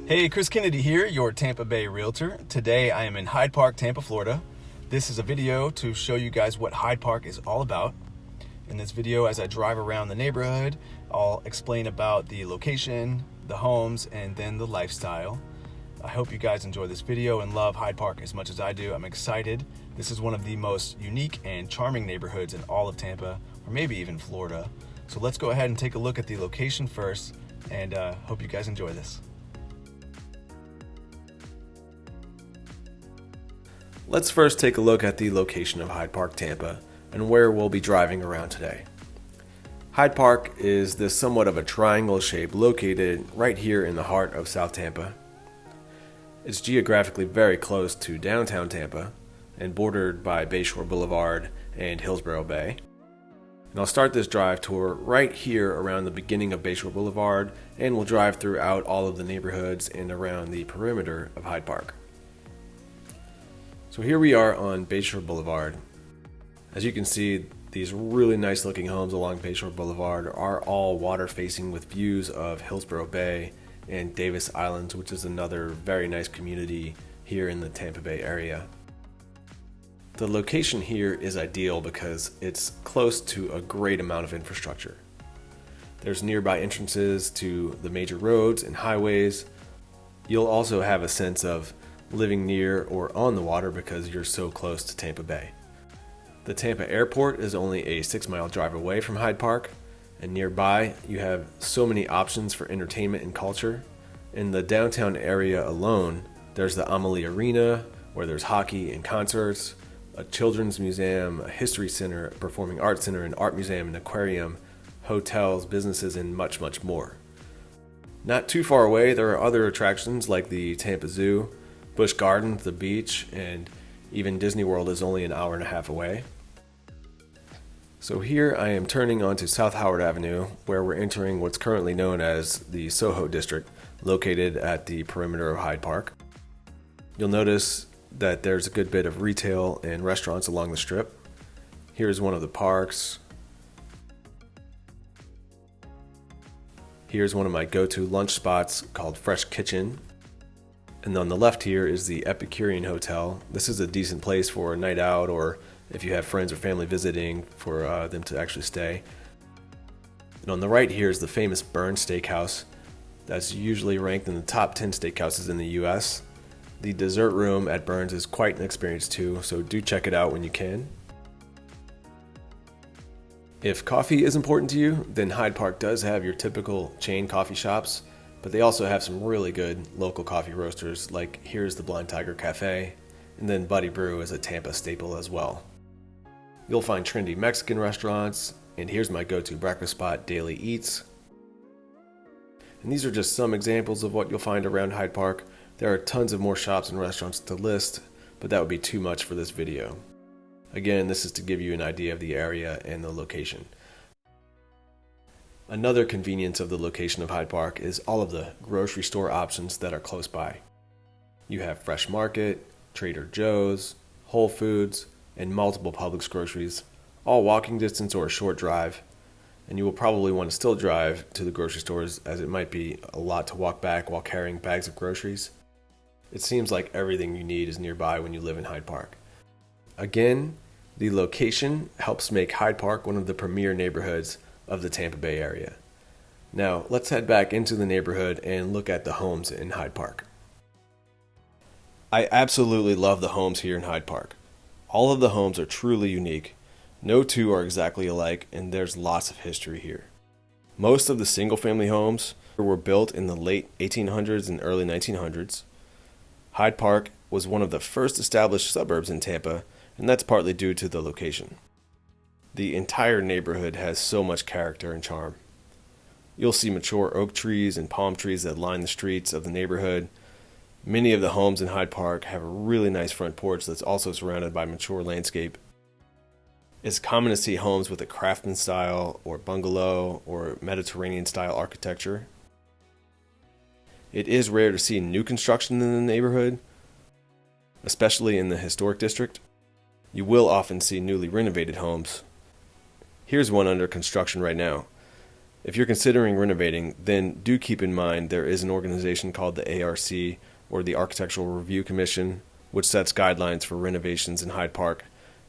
Hey, Chris Kennedy here, your Tampa Bay realtor. Today I am in Hyde Park, Tampa, Florida. This is a video to show you guys what Hyde Park is all about. In this video, as I drive around the neighborhood, I'll explain about the location, the homes, and then the lifestyle. I hope you guys enjoy this video and love Hyde Park as much as I do. I'm excited. This is one of the most unique and charming neighborhoods in all of Tampa, or maybe even Florida. So let's go ahead and take a look at the location first, and hope you guys enjoy this. Let's first take a look at the location of Hyde Park, Tampa, and where we'll be driving around today. Hyde Park is this somewhat of a triangle shape located right here in the heart of South Tampa. It's geographically very close to downtown Tampa and bordered by Bayshore Boulevard and Hillsborough Bay. And I'll start this drive tour right here around the beginning of Bayshore Boulevard, and we'll drive throughout all of the neighborhoods and around the perimeter of Hyde Park. So here we are on Bayshore Boulevard. As you can see, these really nice looking homes along Bayshore Boulevard are all water facing with views of Hillsborough Bay and Davis Islands, which is another very nice community here in the Tampa Bay area. The location here is ideal because it's close to a great amount of infrastructure. There's nearby entrances to the major roads and highways. You'll also have a sense of living near or on the water because you're so close to Tampa Bay. The Tampa airport is only a 6-mile drive away from Hyde Park, and nearby you have so many options for entertainment and culture. In the downtown area alone, there's the Amalie Arena, where there's hockey and concerts, a children's museum, a history center, a performing arts center, an art museum, an aquarium, hotels, businesses, and much, much more. Not too far away, there are other attractions like the Tampa Zoo, Busch Gardens, the beach, and even Disney World is only an hour and a half away. So here I am turning onto South Howard Avenue, where we're entering what's currently known as the Soho District, located at the perimeter of Hyde Park. You'll notice that there's a good bit of retail and restaurants along the strip. Here's one of the parks. Here's one of my go-to lunch spots called Fresh Kitchen. And on the left here is the Epicurean Hotel. This is a decent place for a night out, or if you have friends or family visiting, for them to actually stay. And on the right here is the famous Burns Steakhouse. That's usually ranked in the top 10 steakhouses in the US. The dessert room at Burns is quite an experience too, so do check it out when you can. If coffee is important to you, then Hyde Park does have your typical chain coffee shops, but they also have some really good local coffee roasters, like here's the Blind Tiger Cafe, and then Buddy Brew is a Tampa staple as well. You'll find trendy Mexican restaurants, and here's my go-to breakfast spot, Daily Eats. And these are just some examples of what you'll find around Hyde Park. There are tons of more shops and restaurants to list, but that would be too much for this video. Again, this is to give you an idea of the area and the location. Another convenience of the location of Hyde Park is all of the grocery store options that are close by. You have Fresh Market, Trader Joe's, Whole Foods, and multiple Publix groceries, all walking distance or a short drive. And you will probably want to still drive to the grocery stores, as it might be a lot to walk back while carrying bags of groceries. It seems like everything you need is nearby when you live in Hyde Park. Again, the location helps make Hyde Park one of the premier neighborhoods of the Tampa Bay area. Now, let's head back into the neighborhood and look at the homes in Hyde Park. I absolutely love the homes here in Hyde Park. All of the homes are truly unique. No two are exactly alike, and there's lots of history here. Most of the single-family homes were built in the late 1800s and early 1900s. Hyde Park was one of the first established suburbs in Tampa, and that's partly due to the location. The entire neighborhood has so much character and charm. You'll see mature oak trees and palm trees that line the streets of the neighborhood. Many of the homes in Hyde Park have a really nice front porch that's also surrounded by mature landscape. It's common to see homes with a craftsman style or bungalow or Mediterranean style architecture. It is rare to see new construction in the neighborhood, especially in the historic district. You will often see newly renovated homes. Here's one under construction right now. If you're considering renovating, then do keep in mind there is an organization called the ARC, or the Architectural Review Commission, which sets guidelines for renovations in Hyde Park,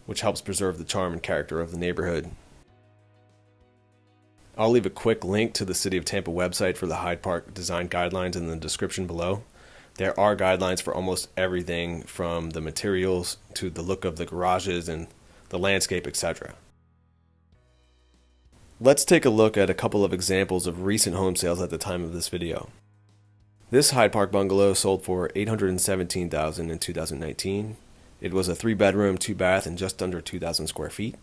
which helps preserve the charm and character of the neighborhood. I'll leave a quick link to the City of Tampa website for the Hyde Park design guidelines in the description below. There are guidelines for almost everything from the materials to the look of the garages and the landscape, etc. Let's take a look at a couple of examples of recent home sales at the time of this video. This Hyde Park Bungalow sold for $817,000 in 2019. It was a 3-bedroom, 2-bath, and just under 2,000 square feet.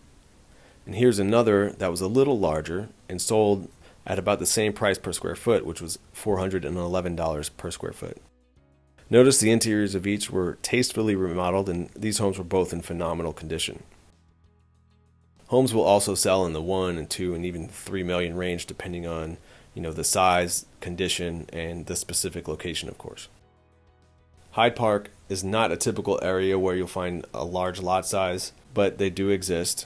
And here's another that was a little larger and sold at about the same price per square foot, which was $411 per square foot. Notice the interiors of each were tastefully remodeled, and these homes were both in phenomenal condition. Homes will also sell in the 1 and 2 and even 3 million range depending on, the size, condition, and the specific location, of course. Hyde Park is not a typical area where you'll find a large lot size, but they do exist.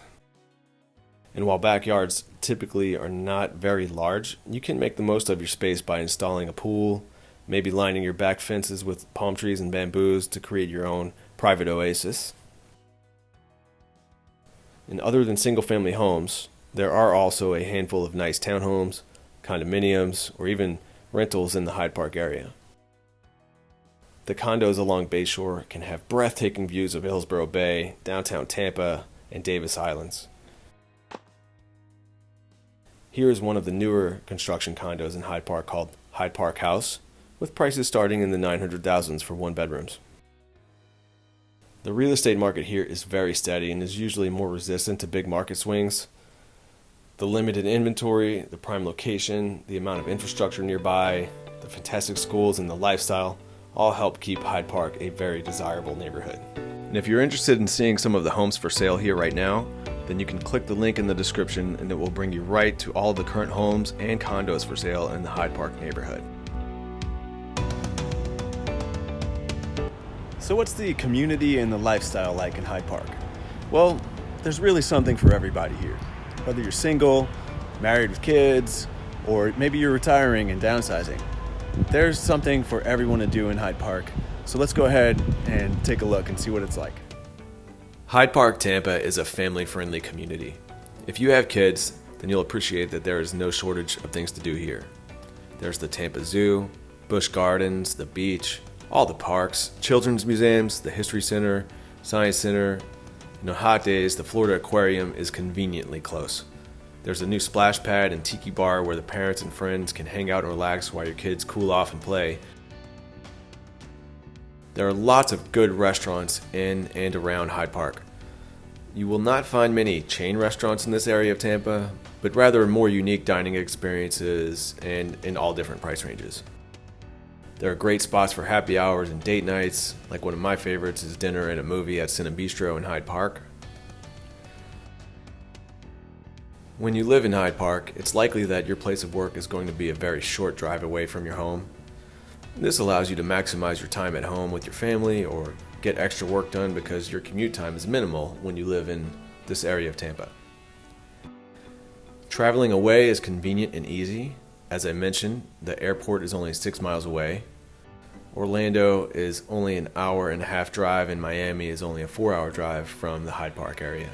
And while backyards typically are not very large, you can make the most of your space by installing a pool, maybe lining your back fences with palm trees and bamboos to create your own private oasis. And other than single-family homes, there are also a handful of nice townhomes, condominiums, or even rentals in the Hyde Park area. The condos along Bayshore can have breathtaking views of Hillsborough Bay, downtown Tampa, and Davis Islands. Here is one of the newer construction condos in Hyde Park called Hyde Park House, with prices starting in the $900,000s for 1-bedrooms. The real estate market here is very steady and is usually more resistant to big market swings. The limited inventory, the prime location, the amount of infrastructure nearby, the fantastic schools, and the lifestyle all help keep Hyde Park a very desirable neighborhood. And if you're interested in seeing some of the homes for sale here right now, then you can click the link in the description and it will bring you right to all the current homes and condos for sale in the Hyde Park neighborhood. So what's the community and the lifestyle like in Hyde Park? Well, there's really something for everybody here. Whether you're single, married with kids, or maybe you're retiring and downsizing. There's something for everyone to do in Hyde Park. So let's go ahead and take a look and see what it's like. Hyde Park, Tampa is a family-friendly community. If you have kids, then you'll appreciate that there is no shortage of things to do here. There's the Tampa Zoo, Busch Gardens, the beach, all the parks, children's museums, the History Center, Science Center. On hot days, the Florida Aquarium is conveniently close. There's a new splash pad and tiki bar where the parents and friends can hang out and relax while your kids cool off and play. There are lots of good restaurants in and around Hyde Park. You will not find many chain restaurants in this area of Tampa, but rather more unique dining experiences and in all different price ranges. There are great spots for happy hours and date nights, like one of my favorites is dinner and a movie at Cine Bistro in Hyde Park. When you live in Hyde Park, it's likely that your place of work is going to be a very short drive away from your home. This allows you to maximize your time at home with your family or get extra work done because your commute time is minimal when you live in this area of Tampa. Traveling away is convenient and easy. As I mentioned, the airport is only 6 miles away. Orlando is only an hour and a half drive, and Miami is only a 4-hour drive from the Hyde Park area.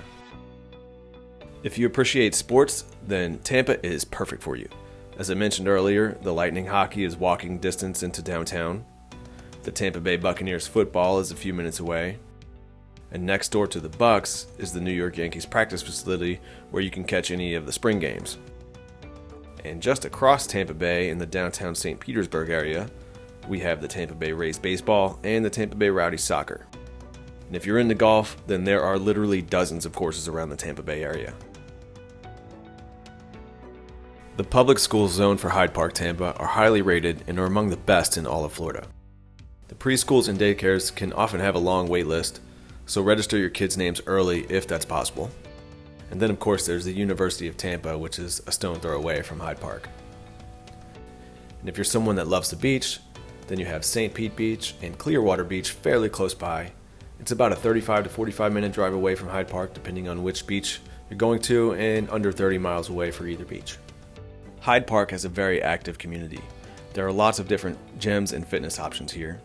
If you appreciate sports, then Tampa is perfect for you. As I mentioned earlier, the Lightning hockey is walking distance into downtown. The Tampa Bay Buccaneers football is a few minutes away. And next door to the Bucs is the New York Yankees practice facility where you can catch any of the spring games. And just across Tampa Bay in the downtown St. Petersburg area, we have the Tampa Bay Rays baseball and the Tampa Bay Rowdies soccer. And if you're into golf, then there are literally dozens of courses around the Tampa Bay area. The public schools zoned for Hyde Park, Tampa are highly rated and are among the best in all of Florida. The preschools and daycares can often have a long wait list, so register your kids' names early if that's possible. And then of course there's the University of Tampa, which is a stone throw away from Hyde Park. And if you're someone that loves the beach, then you have St. Pete Beach and Clearwater Beach fairly close by. It's about a 35 to 45 minute drive away from Hyde Park depending on which beach you're going to, and under 30 miles away for either beach. Hyde Park has a very active community. There are lots of different gyms and fitness options here.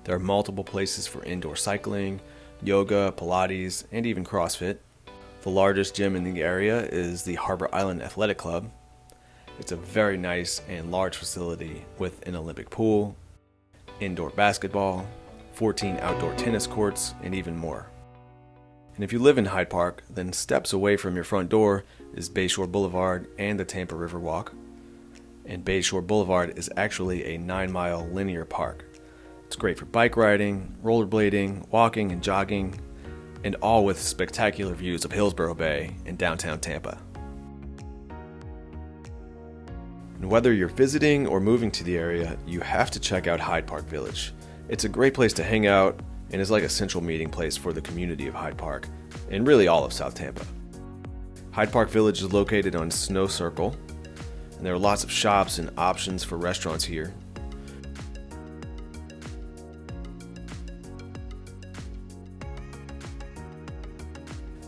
There are multiple places for indoor cycling, yoga, Pilates, and even CrossFit. The largest gym in the area is the Harbor Island Athletic Club. It's a very nice and large facility with an Olympic pool, indoor basketball, 14 outdoor tennis courts, and even more. And if you live in Hyde Park, then steps away from your front door is Bayshore Boulevard and the Tampa River Walk. And Bayshore Boulevard is actually a 9-mile linear park. It's great for bike riding, rollerblading, walking, and jogging, and all with spectacular views of Hillsborough Bay and downtown Tampa. And whether you're visiting or moving to the area, you have to check out Hyde Park Village. It's a great place to hang out and is like a central meeting place for the community of Hyde Park and really all of South Tampa. Hyde Park Village is located on Snow Circle, and there are lots of shops and options for restaurants here.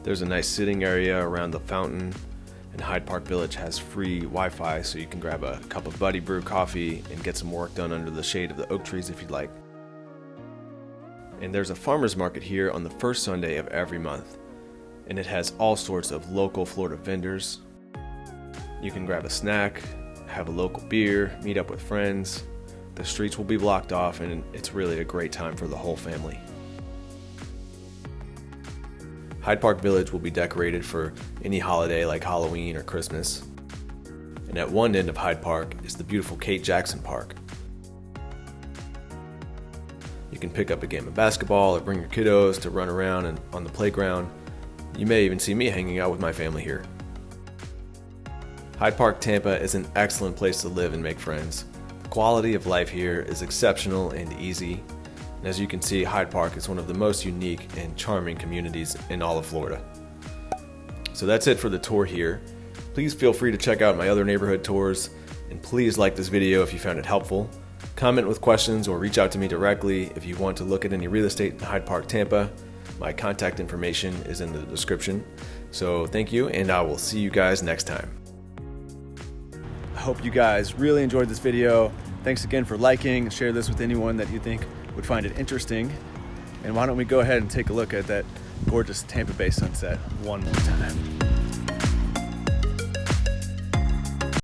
There's a nice sitting area around the fountain, and Hyde Park Village has free Wi-Fi, so you can grab a cup of Buddy Brew coffee and get some work done under the shade of the oak trees if you'd like. And there's a farmer's market here on the first Sunday of every month, and it has all sorts of local Florida vendors. You can grab a snack, have a local beer, meet up with friends. The streets will be blocked off, and it's really a great time for the whole family. Hyde Park Village will be decorated for any holiday like Halloween or Christmas. And at one end of Hyde Park is the beautiful Kate Jackson Park. You can pick up a game of basketball or bring your kiddos to run around and on the playground. You may even see me hanging out with my family here. Hyde Park, Tampa is an excellent place to live and make friends. The quality of life here is exceptional and easy. And as you can see, Hyde Park is one of the most unique and charming communities in all of Florida. So that's it for the tour here. Please feel free to check out my other neighborhood tours, and please like this video if you found it helpful. Comment with questions or reach out to me directly if you want to look at any real estate in Hyde Park, Tampa. My contact information is in the description. So thank you, and I will see you guys next time. I hope you guys really enjoyed this video. Thanks again for liking and share this with anyone that you think would find it interesting. And why don't we go ahead and take a look at that gorgeous Tampa Bay sunset one more time.